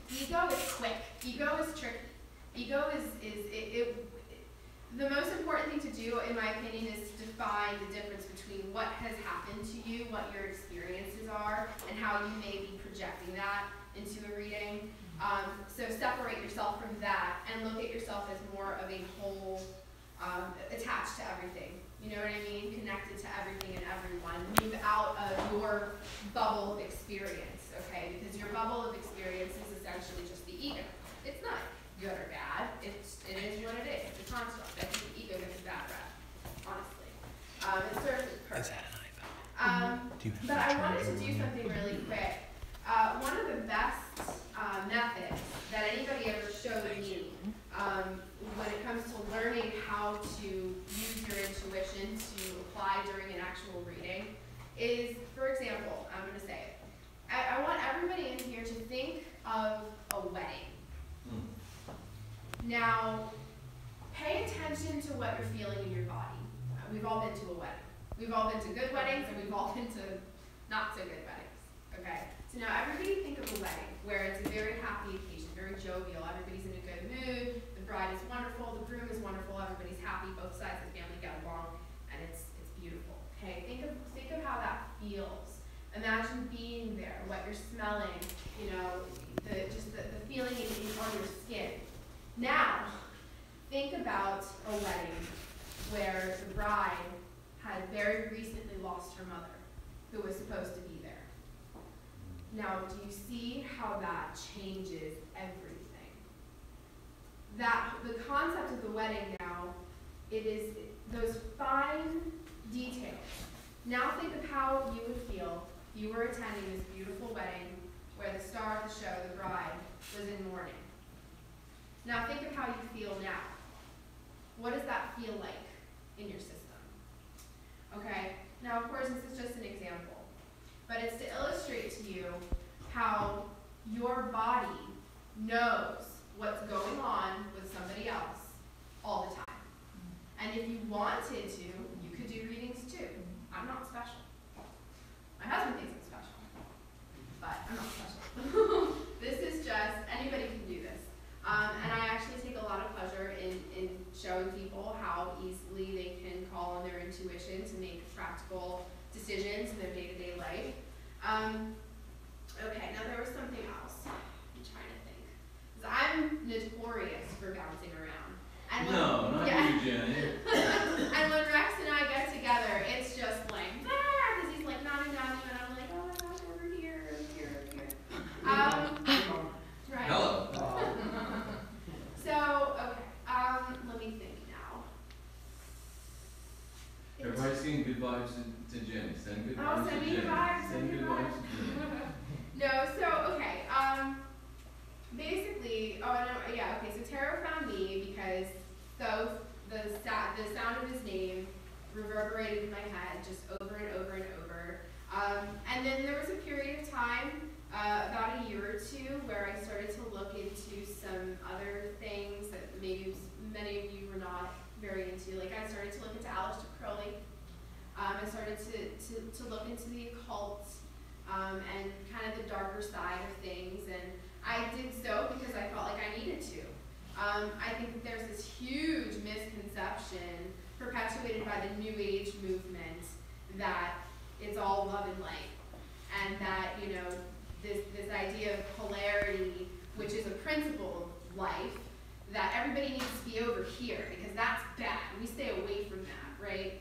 Ego is quick. Ego is tricky. Ego the most important thing to do, in my opinion, is to define the difference between what has happened to you, what your experiences are, and how you may be projecting that into a reading. So separate yourself from that and look at yourself as more of a whole, attached to everything. You know what I mean? Connected to everything and everyone. Move out of your bubble of experience, okay? Because your bubble of experience is essentially just the ego. It's not good or bad. It is what it is. It's a construct. I think the ego gets a bad rap, honestly. It serves its purpose. But I wanted to do something really quick. One of the best methods that anybody ever showed me when it comes to learning how to use your intuition to apply during an actual reading is, for example, I'm going to say it. I want everybody in here to think of a wedding. Now, pay attention to what you're feeling in your body. We've all been to a wedding. We've all been to good weddings, and we've all been to not so good weddings, okay? So now everybody think of a wedding where it's a very happy occasion, very jovial, everybody's in a good mood, the bride is wonderful, the groom is wonderful, everybody's happy, both sides of the family get along, and it's beautiful, okay? Think of how that feels. Imagine being there, what you're smelling, you know, the feeling on your skin. Now, think about a wedding where the bride had very recently lost her mother, who was supposed to be there. Now, do you see how that changes everything? The concept of the wedding now, it is those fine details. Now think of how you would feel if you were attending this beautiful wedding where the star of the show, the bride, was in mourning. Now think of how you feel now. What does that feel like in your system? Okay, now of course this is just an example, but it's to illustrate to you how your body knows what's going on with somebody else all the time. And if you wanted to, you could do readings too. I'm not special. My husband thinks I'm special, but I'm not special. This is just, anybody can do this. And I actually take a lot of pleasure in showing people how easily they can call on their intuition to make practical decisions in their day-to-day life. Okay, now there was something else. I'm trying to think. Because I'm notorious for bouncing around. And not you, Jenny. And when Rex and I get together, it's just like, because he's like nodding down, and I'm like, oh my gosh, over here, right. Hello. So, okay, let me think now. Everybody's saying good vibes to Jenny. Send good vibes to send me Jenny. good vibes. Send good vibes to Jenny. No, so, okay, basically, okay, so Tarot found me because the sound of his name reverberated in my head just over and over and over. And then there was a period of time, about a year or two, where I started to look into some other things that maybe many of you were not very into. Like I started to look into Aleister Crowley. I started to look into the occult and kind of the darker side of things. And I did so because I felt like I needed to. I think that there's this huge misconception perpetuated by the New Age movement that it's all love and light. And that, you know, this idea of polarity, which is a principle of life, that everybody needs to be over here because that's bad. We stay away from that, right?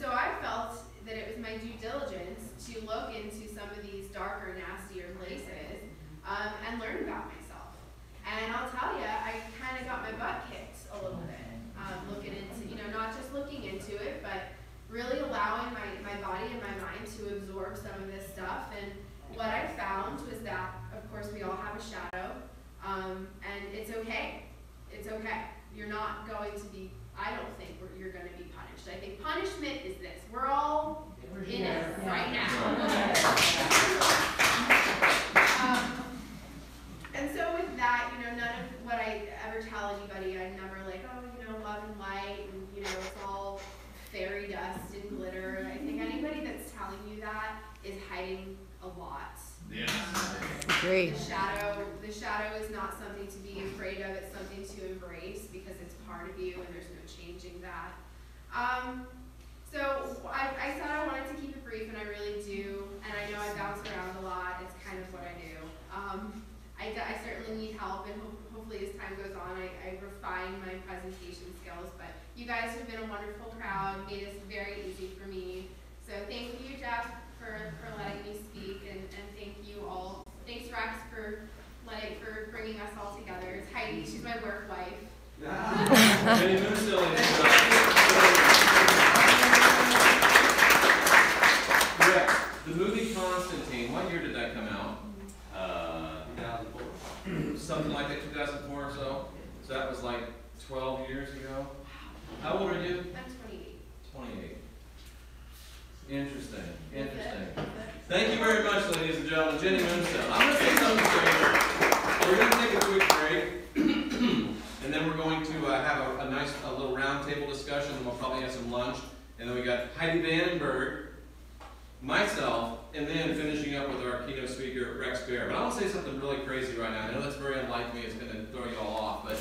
So I felt that it was my due diligence to look into some of these darker, nastier places and learn about myself. And I'll tell you, I kind of got my butt kicked a little bit, looking into, you know, not just looking into it, but really allowing my body and my mind to absorb some of this stuff. And what I found was that, of course, we all have a shadow, and it's okay. It's okay. You're not going to be, I don't think you're going to be punished. I think punishment is this. We're all in it right now. And so with that, you know, none of what I ever tell anybody, I'm never like, oh, you know, love and light, and, you know, it's all fairy dust and glitter. I think anybody that's telling you that is hiding a lot. Yeah. agree. The shadow is not something to be afraid of. It's something to embrace because it's part of you, and there's no changing that. So I said I wanted to keep it brief, and I really do. And I know I bounce around a lot. It's kind of what I do. I certainly need help, and hopefully as time goes on, I refine my presentation skills. But you guys have been a wonderful crowd, made this very easy for me. So thank you, Jeff, for letting me speak, and thank you all. Thanks, Rex, for bringing us all together. It's Heidi. She's my work wife. Jenny Moonstone. Rex, the movie Constantine, what year did that come out? 2004. Something like that, 2004 or so? So that was like 12 years ago? How old are you? I'm 28. 28. Interesting. Thank you very much, ladies and gentlemen. Jenny Moonstone. I'm going to say something to you. We're going to take a quick break, and then we're going to have a nice little round table discussion, and we'll probably have some lunch. And then we got Heidi Vandenberg, myself, and then finishing up with our keynote speaker, Rex Bear. But I want to say something really crazy right now. I know that's very unlike me. It's going to throw you all off. But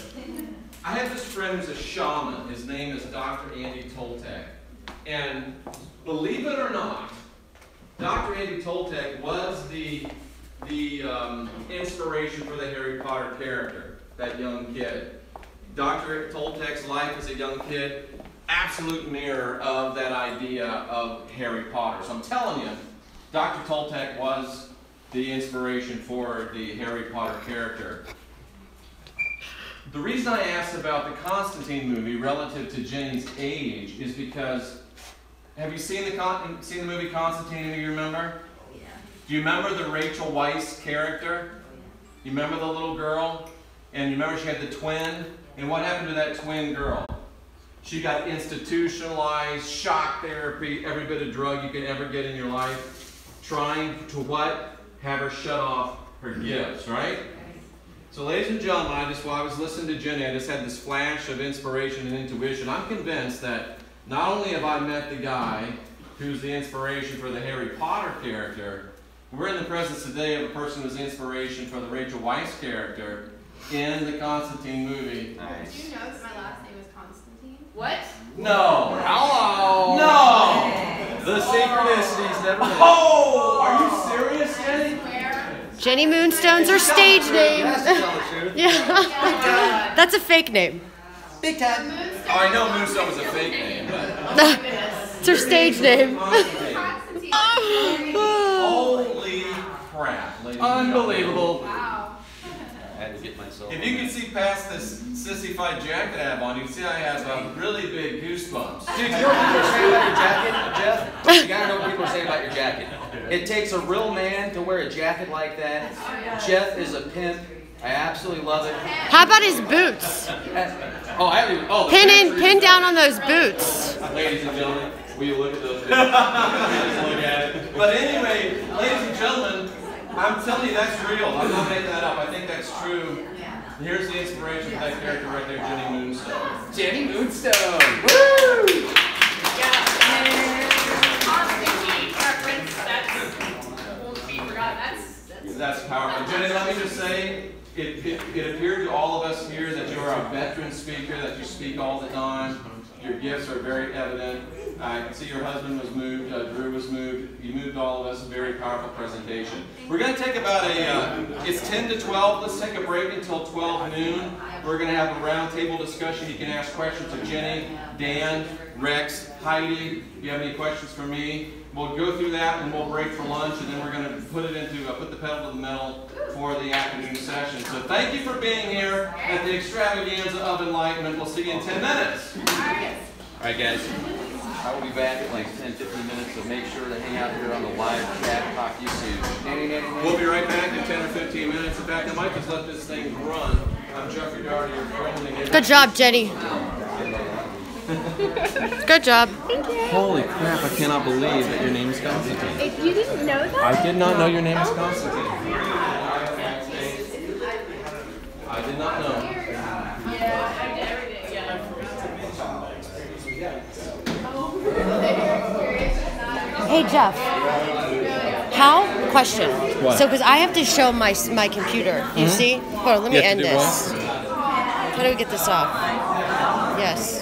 I have this friend who's a shaman. His name is Dr. Andy Toltek. And believe it or not, Dr. Andy Toltek was the inspiration for the Harry Potter character, that young kid. Dr. Toltek's life as a young kid, absolute mirror of that idea of Harry Potter. So I'm telling you, Dr. Toltek was the inspiration for the Harry Potter character. The reason I asked about the Constantine movie relative to Jenny's age is because, have you seen the movie Constantine? Do you remember? Oh, yeah. Do you remember the Rachel Weisz character? You remember the little girl? And you remember she had the twin? And what happened to that twin girl? She got institutionalized, shock therapy, every bit of drug you could ever get in your life, trying to what? Have her shut off her gifts, right? So ladies and gentlemen, while I was listening to Jenny, I just had this flash of inspiration and intuition. I'm convinced that not only have I met the guy who's the inspiration for the Harry Potter character, we're in the presence today of a person who's inspiration for the Rachel Weisz character in the Constantine movie. Nice. Do you know that my last name is Constantine? What? No. Hello. No. The synchronicities never met. Oh, are you serious, Jenny? Jenny Moonstone's her stage name. That's to tell the truth. Yeah. That's a fake name. Big time. Oh, I know Moonstone was a fake name, but It's her stage name. Constantine. holy crap, ladies and gentlemen. Unbelievable. Wow. I had to get myself. If you can see past this sissified jacket I have on, you can see I have really big goosebumps. Dude, you know what people are saying about your jacket, Jeff? You gotta know what people are saying about your jacket. It takes a real man to wear a jacket like that. Jeff is a pimp. I absolutely love it. How about his boots? Oh, I haven't even. Oh, the Pin down on those boots. Ladies and gentlemen, will you look at those videos? Look at it. But anyway, ladies and gentlemen, I'm telling you that's real. I'm not making that up. I think that's true. Here's the inspiration for that character right there, Jenny Moonstone. Jenny Moonstone. Woo! That's powerful. Jenny, let me just say, it appeared to all of us here that you are a veteran speaker, that you speak all the time. Your gifts are very evident. I can see your husband was moved, Drew was moved. You moved all of us. A very powerful presentation. We're going to take about it's 10 to 12. Let's take a break until 12 noon. We're going to have a round table discussion. You can ask questions of Jenny, Dan, Rex, Heidi. If you have any questions for me, we'll go through that and we'll break for lunch, and then we're going to put the pedal to the metal for the afternoon session. So thank you for being here at the extravaganza of enlightenment. We'll see you in 10 minutes. All right, guys. I will be back in like 10, 15 minutes, so make sure to hang out here on the live chat. Talk to you soon. We'll be right back in 10 or 15 minutes. In fact, I might just let this thing run. I'm Jeffrey Doherty, your friendly. Good job, Jenny. Good job. Holy crap, I cannot believe that your name is Constantine. If you didn't know that? I did not know your name is Constantine. I did not know. Yeah, I did everything. Yeah. Hey, Jeff. How? Question. What? So, because I have to show my computer. You see? Hold on, let me You have end to do this. How do we get this off? Yes.